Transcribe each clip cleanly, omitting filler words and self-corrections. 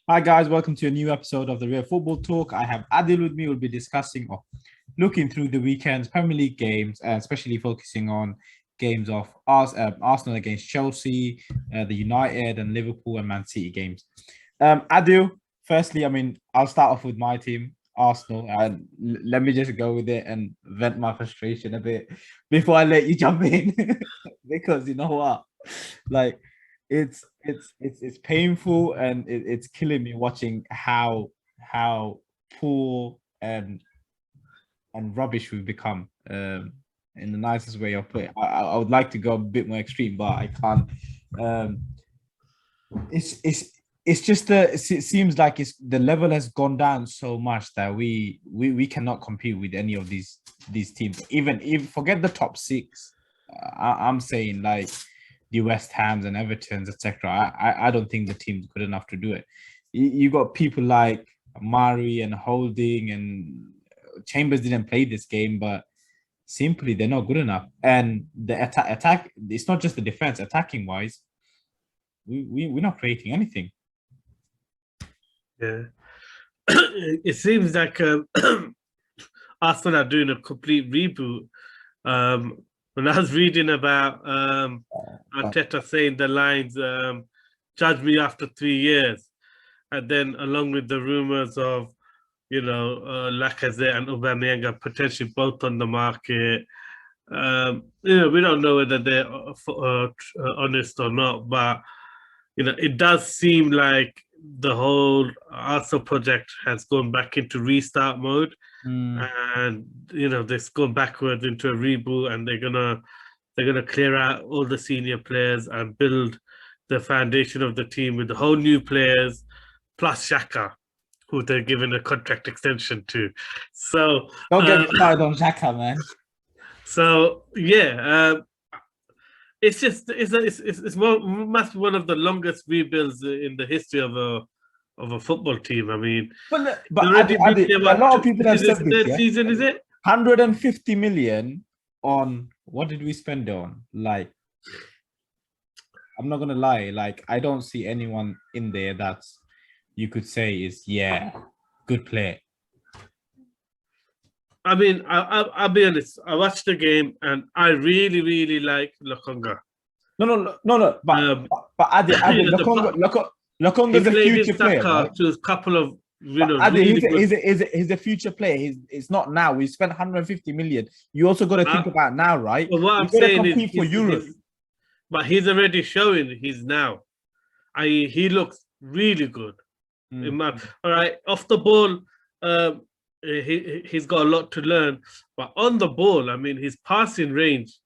Hi guys, welcome to a new episode of the Real Football Talk. I have Adil with me. We'll be discussing or looking through the weekend's Premier League games, and especially focusing on games of Arsenal against Chelsea, the United and Liverpool and Man City games. Adil, firstly, I'll start off with my team, Arsenal, and let me just go with it and vent my frustration a bit before I let you jump in, because you know what, like it's painful and it's killing me watching how poor and rubbish we've become. In the nicest way of putting it. I would like to go a bit more extreme, but I can't. Um, it's just it seems like it's the level has gone down so much that we cannot compete with any of these teams. Even if forget the top six, I'm saying like the West Hams and Evertons, etc. I don't think the team's good enough to do it. You got people like Mari and Holding and Chambers didn't play this game, but simply they're not good enough. And the attack, it's not just the defense. Attacking wise, we're not creating anything. Yeah, it seems like Arsenal are doing a complete reboot. When I was reading about Arteta saying the lines, "Judge me after 3 years," and then along with the rumors of, Lacazette and Aubameyang are potentially both on the market. We don't know whether they're honest or not, but it does seem like the whole Arsenal project has gone back into restart mode, and they've gone backwards into a reboot, and they're gonna clear out all the senior players and build the foundation of the team with the whole new players plus Shaka, who they're giving a contract extension to. So Don't get me started on Xhaka, man. So yeah, it's just it's must be one of the longest rebuilds in the history of a football team. I mean, but already been there, a lot of people have this is said the this. third Yeah, season, is it? 150 million on what did we spend on? Like, I'm not gonna lie. Like, I don't see anyone in there that's you could say is good player. I mean, I'll be honest. I watched the game and I really, really like Lokonga. No. But Adi, He Lokonga's a played in future player, Saka right? to a couple of But Adi, really good. he's a future player. It's not now. We spent 150 million. You also got to think about now, right? But what You I'm got to saying is, compete for Europe. but he's already showing he's now. He looks really good. All right, off the ball, he's got a lot to learn, but on the ball, I mean, his passing range.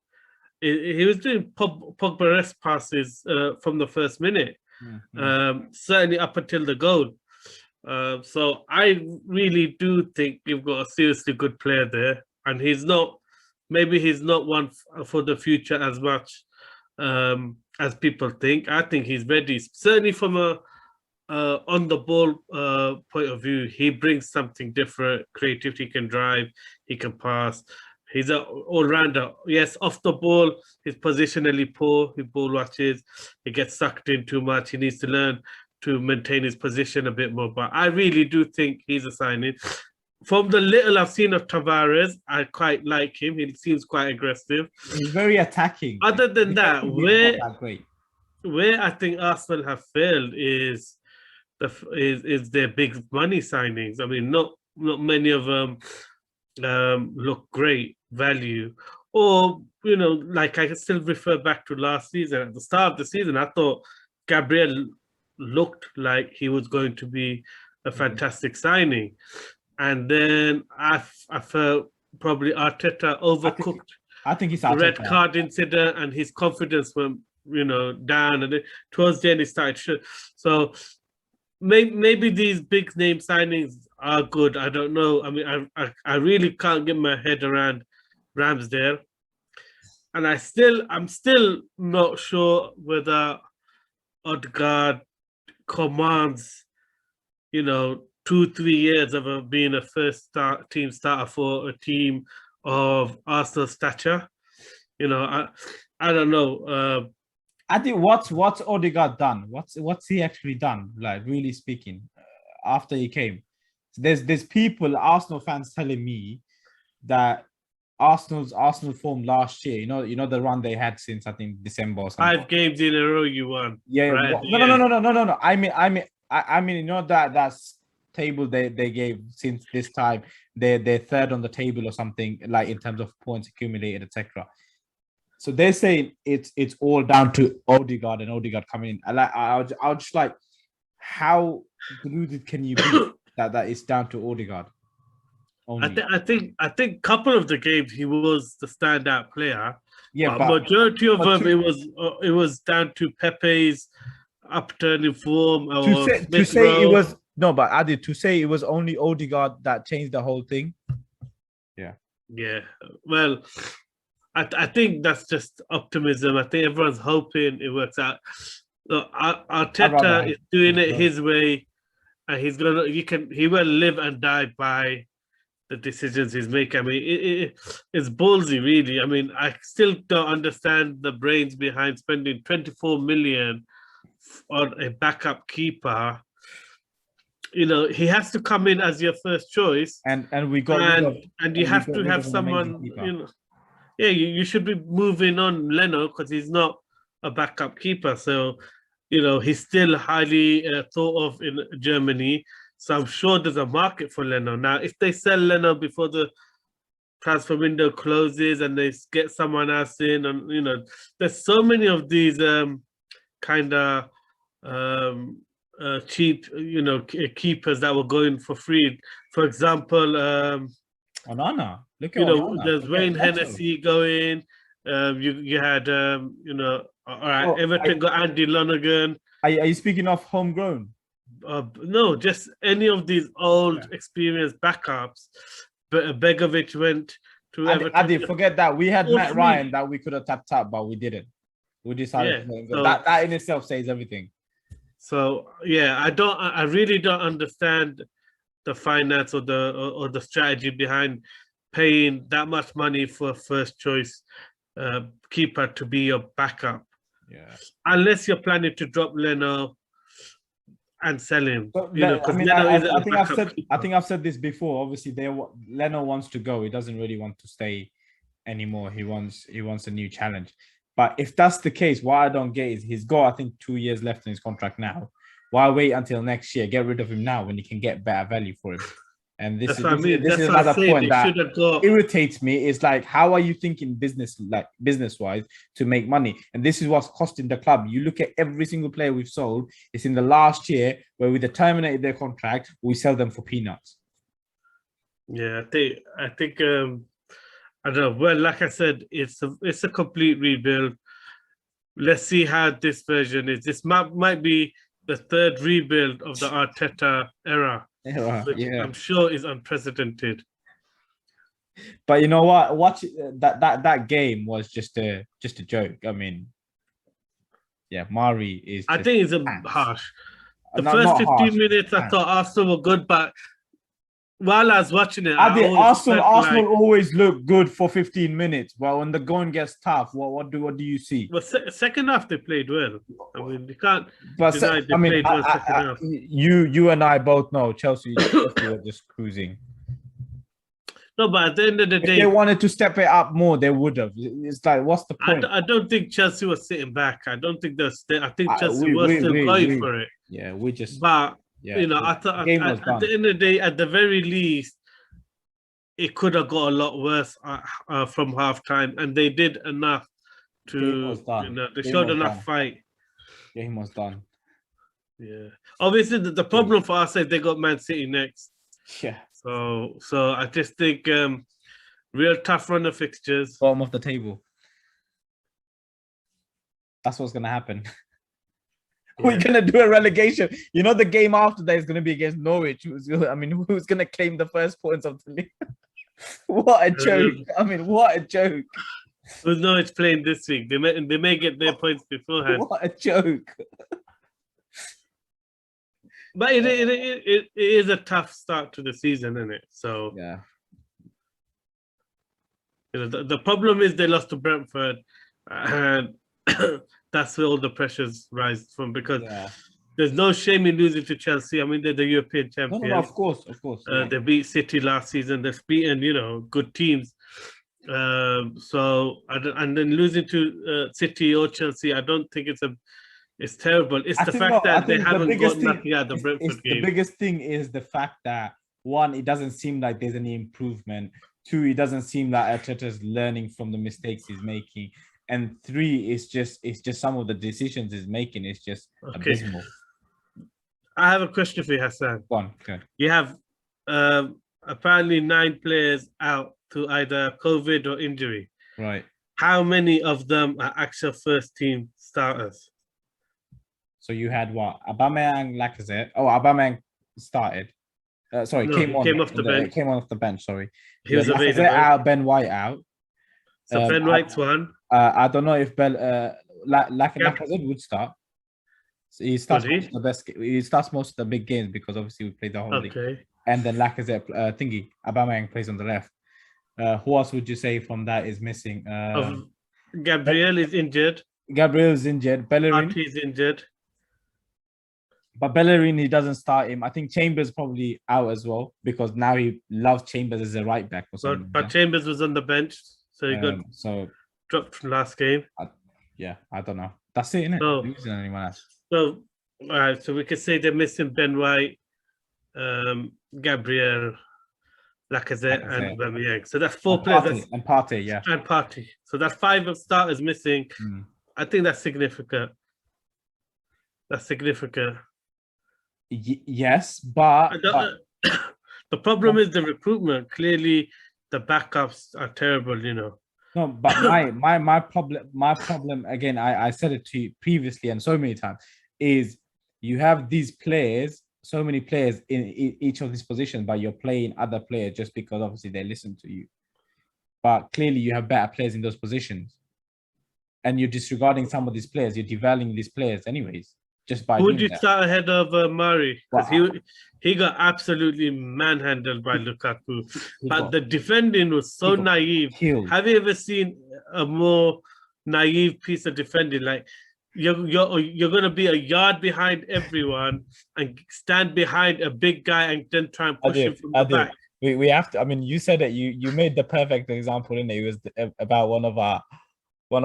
He was doing Pogba-esque passes from the first minute, certainly up until the goal. So I really do think you've got a seriously good player there, and maybe he's not one for the future as much as people think. I think he's ready, certainly from a on the ball point of view. He brings something different, creativity. He can drive, he can pass. He's an all-rounder. Yes, off the ball, he's positionally poor. He ball watches. He gets sucked in too much. He needs to learn to maintain his position a bit more. But I really do think he's a signing. From the little I've seen of Tavares, I quite like him. He seems quite aggressive. He's very attacking. Other than that, where I think Arsenal have failed is their big money signings. I mean, not many of them look great value. Or, like I can still refer back to last season. At the start of the season, I thought Gabriel looked like he was going to be a fantastic signing. And then I felt probably Arteta overcooked. I think he's the red card incident, and his confidence went, down. And towards the end, he started. So maybe these big name signings are good. I don't know. I mean, I really can't get my head around Ramsdale, and I'm still not sure whether Odegaard commands, 2-3 years of being a team starter for a team of Arsenal stature. I don't know. I think what's Odegaard done? What's he actually done? Like really speaking, after he came, there's people, Arsenal fans telling me that Arsenal form last year. You know the run they had since I think December or something. 5 games in a row you won. Yeah. Right? No. I mean, that's table they gave since this time. They're third on the table or something, like in terms of points accumulated, etc. So they're saying it's all down to Odegaard and Odegaard coming in. I'll just like, how deluded can you be that it's down to Odegaard only? I think couple of the games he was the standout player. Yeah, but majority of them it was down to Pepe's upturning form or to say it was no, but Adi, to say it was only Odegaard that changed the whole thing. Yeah. Well, I think that's just optimism. I think everyone's hoping it works out. Look, Arteta is doing it his way, and he will live and die by the decisions he's making. I mean, it's ballsy, really. I mean, I still don't understand the brains behind spending 24 million on a backup keeper. He has to come in as your first choice, and we got and you have to have someone. Yeah, you should be moving on Leno because he's not a backup keeper. So, he's still highly thought of in Germany. So I'm sure there's a market for Leno. Now, if they sell Leno before the transfer window closes and they get someone else in, and there's so many of these kind of cheap, keepers that were going for free. For example, Onana. Look at Onana. There's Wayne Hennessy going. You had all right, Everton got Andy Lonergan. Are you speaking of homegrown? No, just any of these old experienced backups. But Begovic went to Everton. I did forget that we had Matt Ryan that we could have tapped up, but we didn't. We decided that in itself says everything. So yeah, I really don't understand the finance or the strategy behind paying that much money for a first choice keeper to be your backup. Yeah. Unless you're planning to drop Leno and sell him. I think I've said this before. Obviously, Leno wants to go. He doesn't really want to stay anymore. He wants a new challenge. But if that's the case, what I don't get is he's got, I think, 2 years left in his contract now. Why wait until next year? Get rid of him now when you can get better value for him. And this is another point that irritates me. Is like, how are you thinking business-wise to make money? And this is what's costing the club. You look at every single player we've sold. It's in the last year where we terminated their contract. We sell them for peanuts. Yeah, I think I don't know. Well, like I said, it's a complete rebuild. Let's see how this version is. This might be the third rebuild of the Arteta era. Yeah. I'm sure is unprecedented. But you know what? Watch that game was just a joke. I mean, yeah, Mari is. I think it's harsh. The first 15 minutes, I thought Arsenal were good, but while I was watching it, Arsenal always look good for 15 minutes, but when the going gets tough, what do you see? Well, second half they played well. I mean, you can't deny they played well second half. You and I both know Chelsea were just cruising. No, but at the end of the day, if they wanted to step it up more, they would have. It's like, what's the point? I don't think Chelsea was sitting back. I don't think I think Chelsea was still going for it. Yeah, we just. But I thought at the end of the day, at the very least, it could have got a lot worse from halftime, and they did enough to. They showed enough fight. Game was done. Yeah, obviously the problem for us is they got Man City next. Yeah. So I just think real tough run of fixtures. Bottom of the table. That's what's gonna happen. Yeah. We're gonna do a relegation. You know, the game after that is gonna be against Norwich. Who's gonna claim the first points of the league? What a joke! I mean, what a joke! Who's Norwich playing this week? They may get their points beforehand. What a joke! But it is a tough start to the season, isn't it? So yeah. The problem is they lost to Brentford, and the that's where all the pressures rise from, because Yeah. there's no shame in losing to Chelsea. I mean, they're the European No, champions. of course. Yeah. They beat City last season. They've beaten, good teams. And then losing to City or Chelsea, I don't think it's terrible. It's the fact I that they think the haven't biggest got thing nothing out of the is Brentford the game. biggest thing is the fact that one, it doesn't seem like there's any improvement. Two, it doesn't seem like Arteta's learning from the mistakes he's making. And three, it's just some of the decisions he's making is just abysmal. I have a question for you, Hassan. Go on, okay. You have apparently 9 players out to either COVID or injury. Right. How many of them are actual first team starters? So you had what? Aubameyang, Lacazette. Oh, Aubameyang started. Came off the bench. Sorry, he was available. Out, Ben White out. So Ben White's one. I don't know if Lacazette would start. So he starts He starts most of the big games because obviously we played the whole league. And then Lacazette, Aubameyang plays on the left. Who else would you say from that is missing? Gabriel is injured. Bellerin is injured. But Bellerin, he doesn't start him. I think Chambers probably out as well because now he loves Chambers as a right back or something. But Chambers was on the bench, so he got dropped from last game. I don't know. That's it, isn't it? So, losing anyone else. So, all right. So we could say they're missing Ben White, Gabriel, Lacazette, and Aubameyang. So that's 4 players. And Partey, yeah. And Partey. So that's 5 of starters missing. I think that's significant. Yes, but the problem is the recruitment. Clearly, the backups are terrible. No, but my problem again. I said it to you previously and so many times is you have these players, so many players in each of these positions, but you're playing other players just because obviously they listen to you. But clearly, you have better players in those positions, and you're disregarding some of these players. You're devaluing these players, anyways. Just by who would you start ahead of Murray? Because he got absolutely manhandled by Lukaku. But the defending was so naive. Have you ever seen a more naive piece of defending? Like you're going to be a yard behind everyone and stand behind a big guy and then try and push him from the back. We have to. I mean, you said that you made the perfect example, didn't it? It was about one of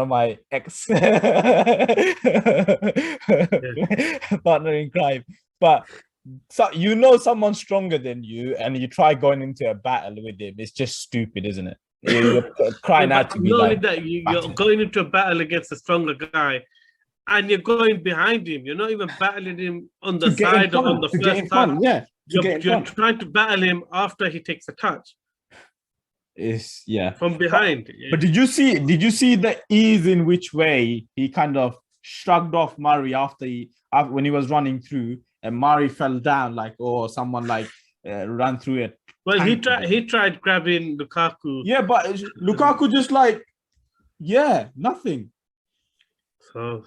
my ex partner in crime, but someone's stronger than you and you try going into a battle with him. It's just stupid, isn't it? You're crying out to be like that you're going into a battle against a stronger guy and you're going behind him. You're not even battling him on the side or on the first touch. You're trying to battle him after he takes a touch. Is from behind. But did you see the ease in which way he kind of shrugged off Murray after when he was running through and Murray fell down someone ran through it. Well, he tried grabbing Lukaku. Yeah, but Lukaku just nothing. So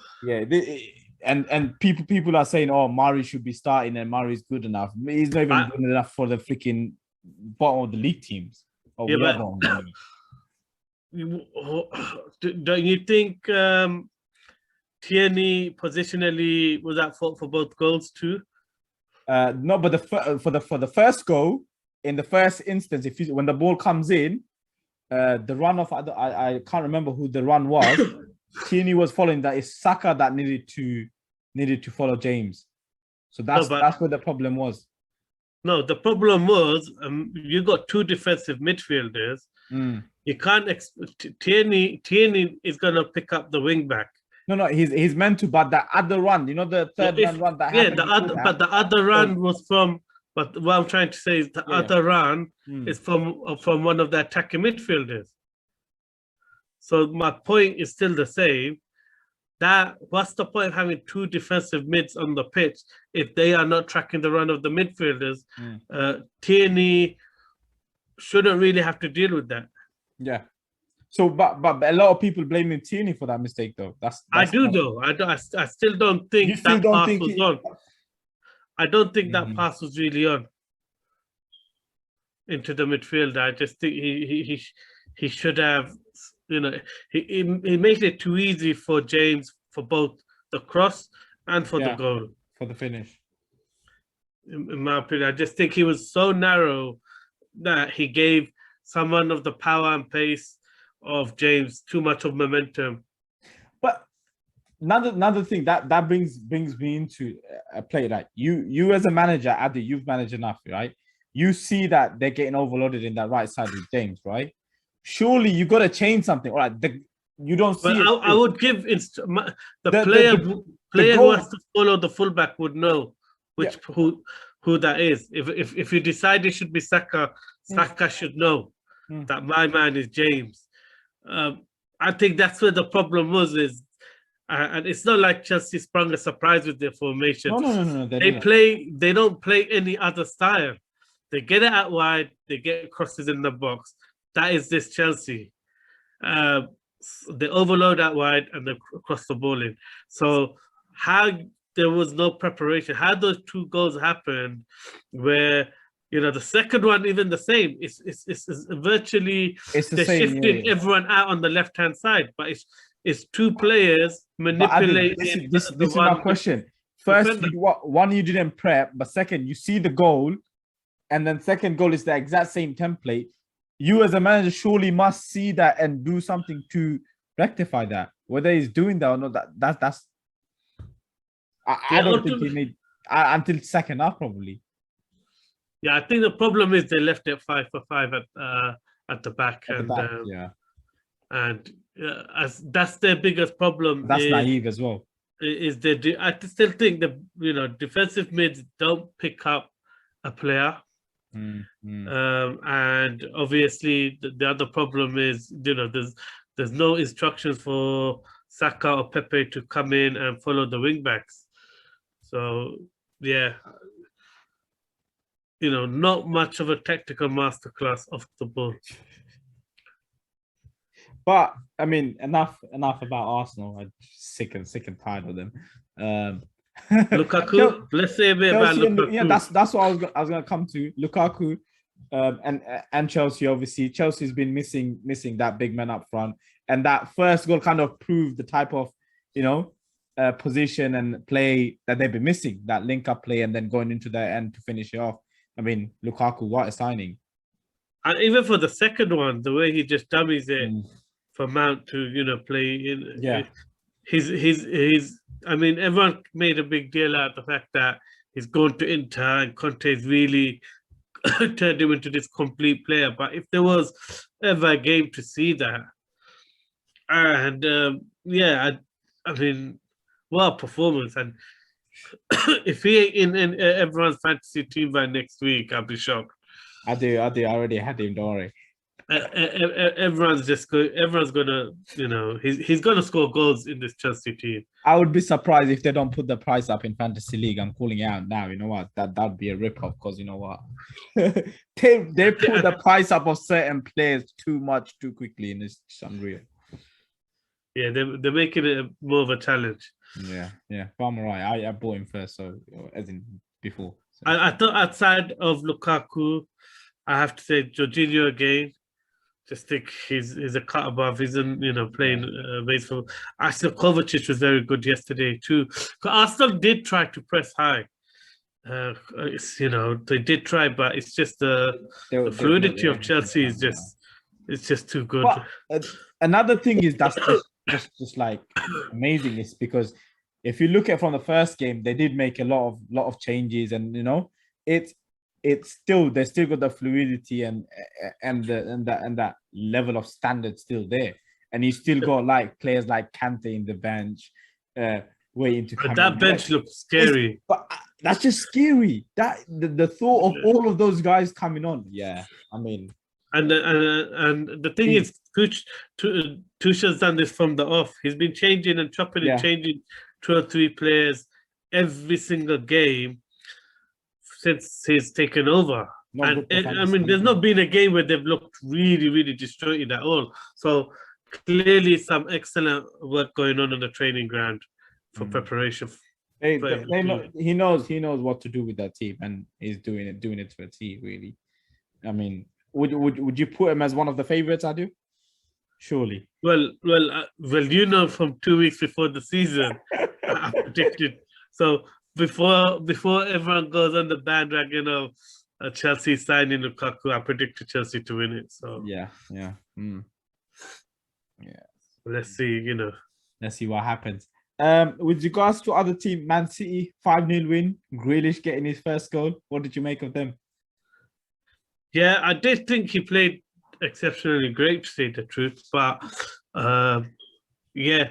and people are saying, oh, Murray should be starting and Murray's good enough. He's not even good enough for the freaking bottom of the league teams. Oh, yeah, but don't you think Tierney positionally was at fault for both goals too? No, but for the first goal, in the first instance, when the ball comes in, the run off, I can't remember who the run was. Tierney was following that. It's Saka that needed to follow James. So that's where the problem was. No, the problem was you got 2 defensive midfielders. You can't Tierney is going to pick up the wing back. No, he's meant to, but the other run, the third run that happened. But the other run was from. But what I'm trying to say is the other run is from one of the attacking midfielders. So my point is still the same. What's the point of having 2 defensive mids on the pitch if they are not tracking the run of the midfielders? Tierney shouldn't really have to deal with that. Yeah. So, but a lot of people blaming Tierney for that mistake, though. I still don't think that pass was on. I don't think that pass was really on into the midfielder. I just think he should have. He makes it too easy for James for both the cross and for the goal. For the finish. In my opinion, I just think he was so narrow that he gave someone of the power and pace of James too much of momentum. But another thing that brings me into a play, like you as a manager, Adi, you've managed enough, right? You see that they're getting overloaded in that right side with James, right? Surely you got to change something. All right, you don't see it. I would give the player who has to follow the fullback would know who that is. If you decide it should be Saka, Saka should know that my man is James. I think that's where the problem was. And it's not like Chelsea sprung a surprise with their formation. No. They don't play any other style. They get it out wide. They get crosses in the box. That is this Chelsea. They overload out wide and they cross the ball in. So how there was no preparation? How those two goals happened? Where the second one even the same. It's virtually they're shifting everyone out on the left hand side, but it's two players manipulating. This is my question. First, one you didn't prep, but second, you see the goal, and then second goal is the exact same template. You as a manager surely must see that and do something to rectify that. Whether he's doing that or not, that's. I don't think he made until second half probably. Yeah, I think the problem is they left it 5 for 5 at the back, and as that's their biggest problem. That's naive as well. Is I still think the defensive mids don't pick up a player. And obviously the other problem is there's no instructions for Saka or Pepe to come in and follow the wing backs. So not much of a tactical masterclass off the ball. But I mean, enough about Arsenal. I'm sick and tired of them. Lukaku. Let's say a bit about Lukaku. Yeah, that's what I was gonna come to. Lukaku, and Chelsea. Obviously, Chelsea's been missing that big man up front, and that first goal kind of proved the type of position and play that they've been missing. That link up play, and then going into the end to finish it off. I mean, Lukaku, what a signing! And even for the second one, the way he just dummies it for Mount to play in. Yeah, he's. I mean, everyone made a big deal out of the fact that he's going to Inter and Conte's really turned him into this complete player. But if there was ever a game to see that, and I mean, what a performance! And if he ain't in everyone's fantasy team by next week, I'll be shocked. I do. I already had him. Don't worry. Everyone's gonna, he's gonna score goals in this Chelsea team. I would be surprised if they don't put the price up in fantasy league. I'm calling it out now. You know what? That'd be a rip-off because you know what? they put the price up of certain players too much too quickly, and it's unreal. Yeah, they're making it more of a challenge. Yeah. But I'm alright. I bought him first, so as in before. So. I thought outside of Lukaku, I have to say Jorginho again. Just think he's a cut above. He's playing base for. Arsenal. Kovacic was very good yesterday too. Arsenal did try to press high. They did try, but it's just the fluidity of Chelsea is just too good. But, another thing is that's just like amazing is because if you look at from the first game, they did make a lot of changes, and it's still they still got the fluidity and that level of standard still there, and you still got like players like Kante in the bench, waiting to come. That bench looks scary. But that's just scary. That the thought of all of those guys coming on. Yeah, I mean, and the thing is, Tuchel's done this from the off. He's been changing and chopping and changing 2 or 3 players every single game since he's taken over. There's not been a game where they've looked really, really disjointed at all. So clearly some excellent work going on the training ground for preparation. He knows what to do with that team, and he's doing it to a T, really. I mean, would you put him as one of the favorites, I do? Surely. Well, you know, from 2 weeks before the season, I predicted. So before everyone goes on the bandwagon of Chelsea signing Lukaku, I predicted Chelsea to win it. So Yeah. let's see. You know, Let's see what happens. With regards to other team, Man City 5-0 win. Grealish getting his first goal. What did you make of them? yeah, I did think he played exceptionally great, to say the truth, but yeah,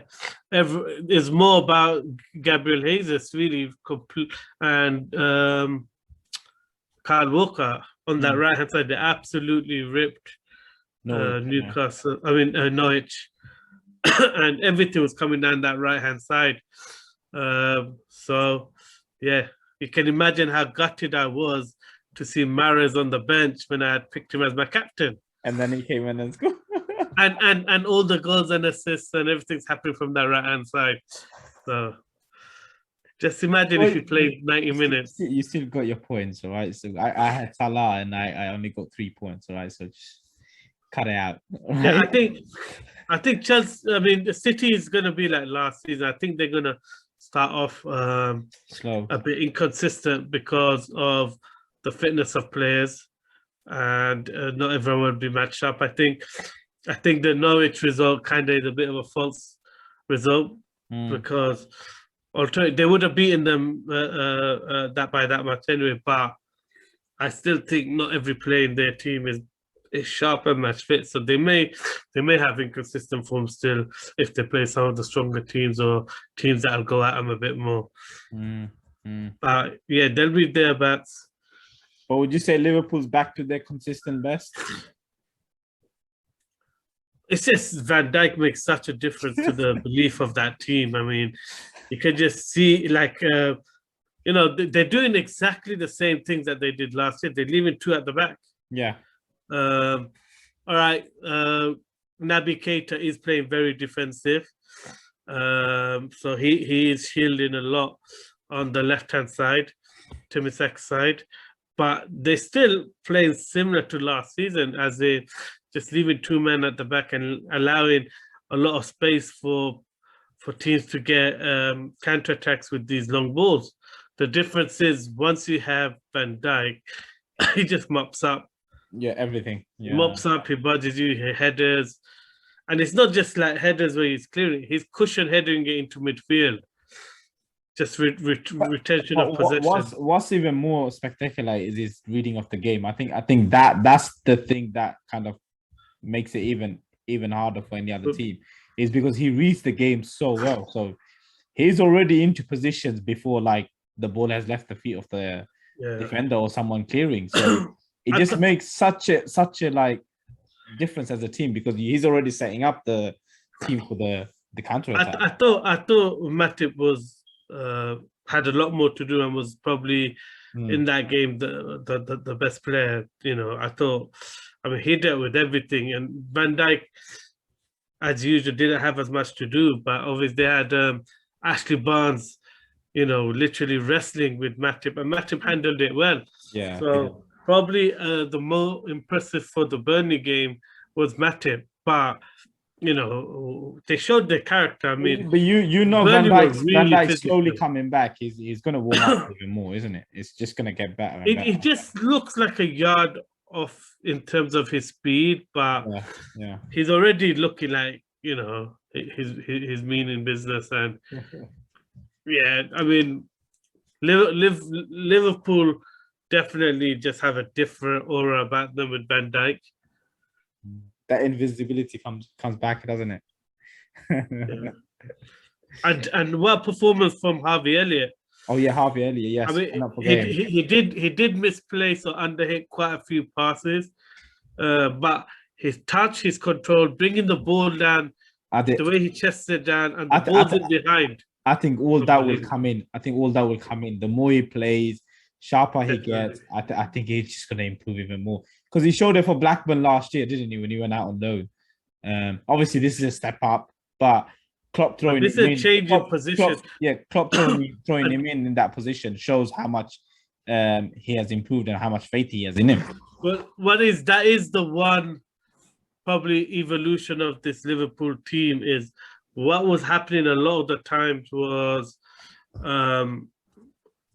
it's more about Gabriel Jesus really and Kyle Walker on that right hand side. They absolutely ripped Newcastle. I mean Norwich, and everything was coming down that right hand side. So yeah, you can imagine how gutted I was to see Mahrez on the bench when I had picked him as my captain. And then he came in and scored. and all the goals and assists and everything's happening from that right hand side. So just imagine if you played 90 minutes. You still got your points, all right? So I had Salah and I only got 3 points, all right? So just cut it out. Right? Yeah, I think Chelsea, I mean, the City is going to be like last season. I think they're going to start off slow, a bit inconsistent because of the fitness of players, and not everyone will be matched up. I think the Norwich result kind of is a bit of a false result because they would have beaten them that by that much anyway. But I still think not every player in their team is sharp and match fit, so they may have inconsistent form still if they play some of the stronger teams or teams that'll go at them a bit more. But yeah, they'll be thereabouts. But would you say Liverpool's back to their consistent best? It's just Van Dijk makes such a difference to the belief of that team. I mean, you can just see like you know, they're doing exactly the same things that they did last year. They're leaving 2 at the back. Yeah. All right. Naby Keita is playing very defensive. So he is shielding a lot on the left-hand side, Timisak's side. But they're still playing similar to last season, as they just leaving 2 men at the back and allowing a lot of space for teams to get counter-attacks with these long balls. The difference is once you have Van Dijk, he just mops up. Yeah, everything. Yeah. Mops up, he budges you, he headers. And it's not just like headers where he's clearing, he's cushion heading it into midfield. Just retention of possession. What's even more spectacular is his reading of the game. I think that's the thing that kind of makes it even harder for any other team, is because he reads the game so well. So he's already into positions before like the ball has left the feet of the defender or someone clearing. So it just makes such a like difference as a team, because he's already setting up the team for the counter attack. I thought Matip was had a lot more to do and was probably in that game the best player. You know, I mean, he dealt with everything, and Van Dijk, as usual, didn't have as much to do. But obviously, they had Ashley Barnes, you know, literally wrestling with Matip, and Matip handled it well. Yeah. So probably the more impressive for the Burnley game was Matip, but you know, they showed their character. I mean, but you know, Van Dijk's slowly coming back. He's going to warm up even more, isn't it? It's just going to get better. And better. It just looks like a yard off in terms of his speed, but he's already looking like, you know, he's meaning business. And yeah, I mean, Liverpool definitely just have a different aura about them with Van Dijk. That invisibility comes back, doesn't it? Yeah. And what performance from Harvey Elliott? Oh yeah, Harvey Elliott. Yes, I mean, he did misplace or underhit quite a few passes, but his touch, his control, bringing the ball down, the way he chested down, and the ball's in behind. I think all that will come in. The more he plays, sharper he gets. I think he's just going to improve even more, because he showed it for Blackburn last year, didn't he, when he went out on loan? Obviously, this is a step up, but Klopp throwing this is a change in position. Klopp throwing him in that position shows how much he has improved and how much faith he has in him. Well, that is the one probably evolution of this Liverpool team is what was happening a lot of the times was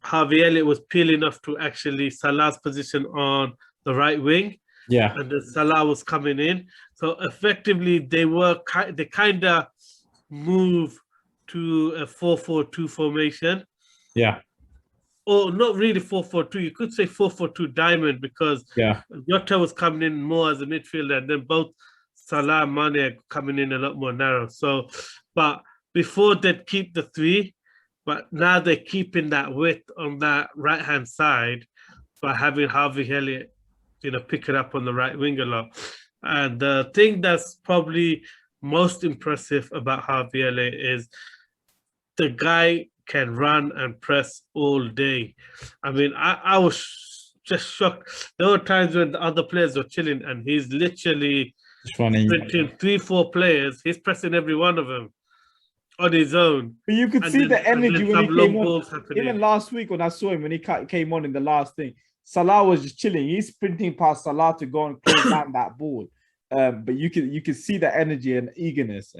Harvey Elliott was peeling off to actually Salah's position on the right wing, Yeah. and then Salah was coming in. So effectively, they kind of move to a 4-4-2 formation. Yeah. Or not really 4-4-2. You could say 4-4-2 diamond because Jota was coming in more as a midfielder, and then both Salah and Mane are coming in a lot more narrow. So, but before they'd keep the three, but now they're keeping that width on that right hand side by having Harvey Elliott, pick it up on the right wing a lot. And the thing that's probably most impressive about Harvey Elliott is the guy can run and press all day. I mean, I was just shocked. There were times when the other players were chilling and he's literally sprinting 3-4 players. He's pressing every one of them on his own. But you could see the energy when he came on. Even last week when I saw him, when he came on in the last thing, Salah was just chilling. He's sprinting past Salah to go and close down that ball. But you could see the energy and eagerness.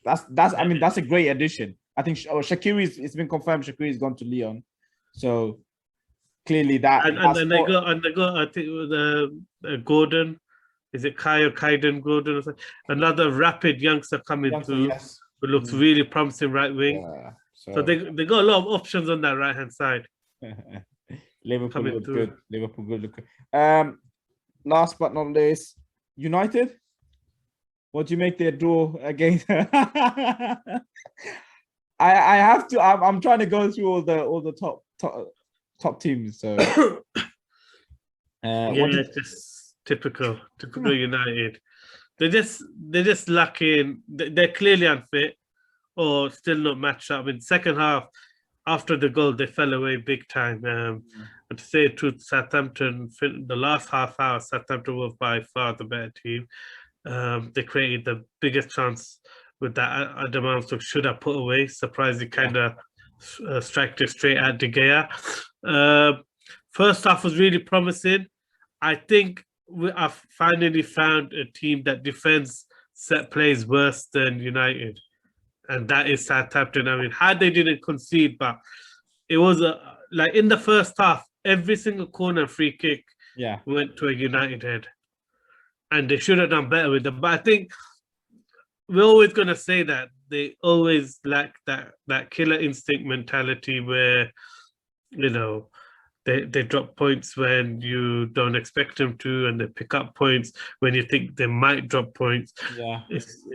That's a great addition. I think Shaqiri's, it's been confirmed Shaqiri's gone to Lyon. So clearly that and then they got I think with Gordon, is it Kaiden Gordon or something? Another rapid youngster coming through. Yes. Who looks really promising right wing. Yeah, so they got a lot of options on that right hand side. Liverpool look good. Liverpool good. Last but not least, United. What do you make their draw against? I have to. I'm trying to go through all the top teams. So just typical United. They're just lacking. They're clearly unfit or still not matched up. In second half, after the goal, they fell away big time. And to say the truth, Southampton, the last half hour, Southampton was by far the better team. They created the biggest chance with that Adam Armstrong should have put away. Surprisingly, kind of struck it straight at De Gea. First half was really promising. I think I've finally found a team that defends set plays worse than United, and that is Southampton. I mean, had they didn't concede, but it was like in the first half, every single corner free kick went to a United head, and they should have done better with them. But I think we're always going to say that they always lack that killer instinct mentality where, they drop points when you don't expect them to, and they pick up points when you think they might drop points. Yeah.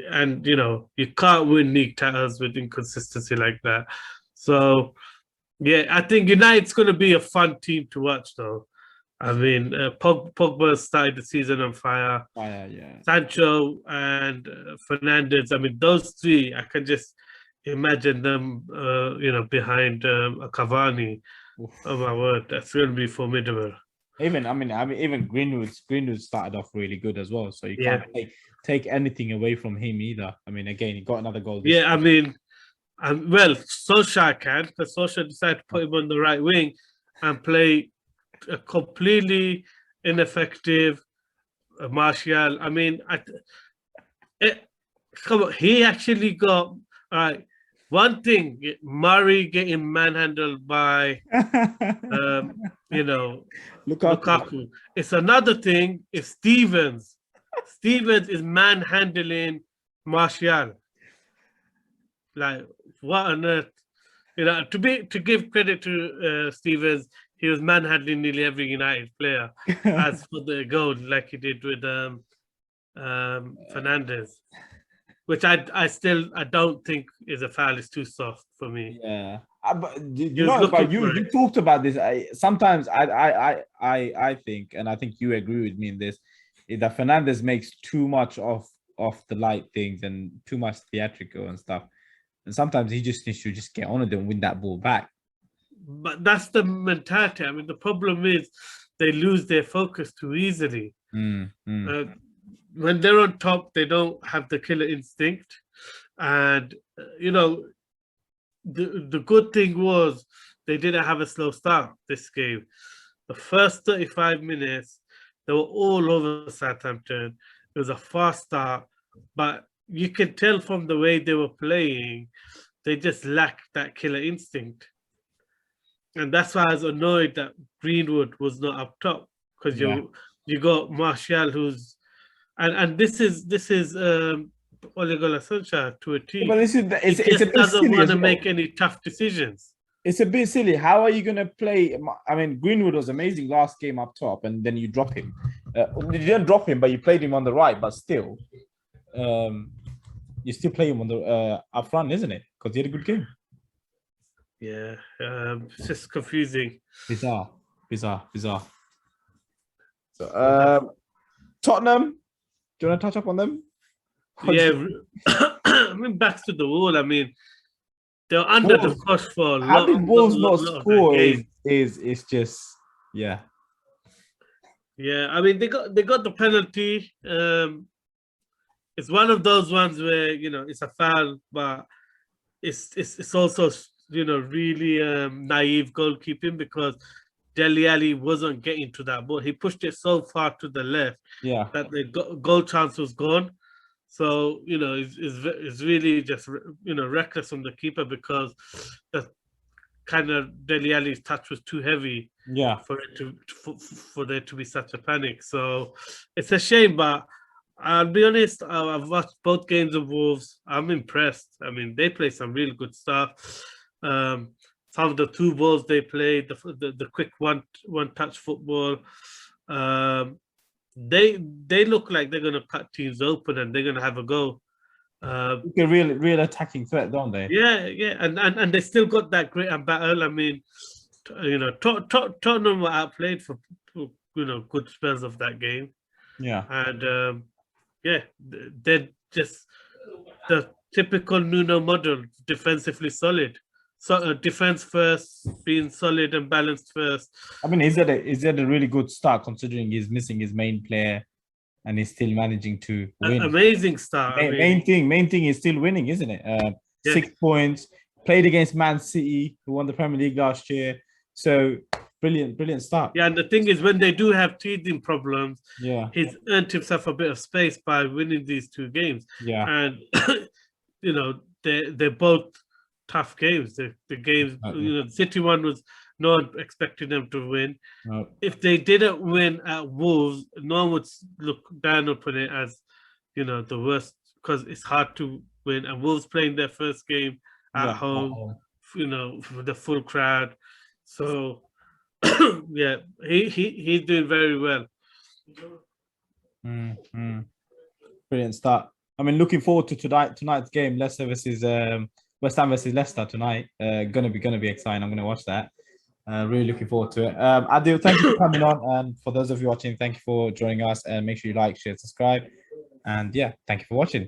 And, you can't win league titles with inconsistency like that. So, I think United's going to be a fun team to watch, though. I mean, Pogba started the season on fire. Sancho and Fernandez. I mean, those three, I can just imagine them, behind a Cavani. Oof. Oh my word, that's going to be formidable. Even Greenwood started off really good as well. So you can't take anything away from him either. I mean, again, he got another goal. I mean, Solskjaer can, because Solskjaer decided to put him on the right wing and play a completely ineffective Martial. I mean, he actually got one thing, Murray getting manhandled by Lukaku. It's another thing if Stevens is manhandling Martial. Like, what on earth? To give credit to Stevens, he was manhandling nearly every United player. As for the goal, like he did with Fernandez, which I don't think is a foul. It's too soft for me. Yeah, but you talked about this. Sometimes I think, and I think you agree with me in this, is that Fernandez makes too much of the light things and too much theatrical and stuff. And sometimes he just needs to just get on it and win that ball back. But that's the mentality. I mean, the problem is they lose their focus too easily. When they're on top, they don't have the killer instinct. And, the good thing was they didn't have a slow start this game. The first 35 minutes, they were all over Southampton. It was a fast start, but you could tell from the way they were playing, they just lacked that killer instinct. And that's why I was annoyed that Greenwood was not up top, because Yeah. you got Martial, who's and this is Ole Gunnar Solskjaer to a T. But this is He it's a just bit doesn't silly want as to well. make any tough decisions. It's a bit silly. How are you going to play? I mean, Greenwood was amazing last game up top, and then you drop him. You didn't drop him, but you played him on the right. But still, you still play him on the up front, isn't it? Because he had a good game. Yeah, it's just confusing. Bizarre. So, Tottenham. Do you want to touch up on them? Yeah, I mean, backs to the wall. I mean, they're under the cosh for a lot. How did Wolves not score? Is just yeah. Yeah, I mean they got the penalty. It's one of those ones where it's a foul, but it's also really naive goalkeeping, because Dele Alli wasn't getting to that ball. He pushed it so far to the left that the goal chance was gone. So it's really just reckless from the keeper, because the kind of Dele Alli's touch was too heavy for it for there to be such a panic. So it's a shame, but I'll be honest, I've watched both games of Wolves. I'm impressed. I mean, they play some really good stuff. Some of the two balls they played, the quick one touch football, they look like they're gonna cut teams open and they're gonna have a go. A real attacking threat, don't they? Yeah, and they still got that great battle. I mean, Tottenham were outplayed for good spells of that game. Yeah, and they're just the typical Nuno model, defensively solid. So defense first, being solid and balanced first. I mean, is that a really good start, considering he's missing his main player and he's still managing to win? Amazing start. Main thing is still winning, isn't it? 6 points, played against Man City, who won the Premier League last year. So brilliant start. Yeah, and the thing is, when they do have teething problems, he's earned himself a bit of space by winning these two games. Yeah, and they're both tough games. The games, the City one was no one expected them to win. No. If they didn't win at Wolves, no one would look down upon it as the worst, because it's hard to win. And Wolves playing their first game at home, with the full crowd. So yeah, he's doing very well. Brilliant start. I mean, looking forward to tonight's game, Leicester versus West Ham versus Leicester tonight. Gonna be exciting. I'm gonna watch that. Really looking forward to it. Adil, thank you for coming on, and for those of you watching, thank you for joining us. And make sure you like, share, subscribe, and yeah, thank you for watching.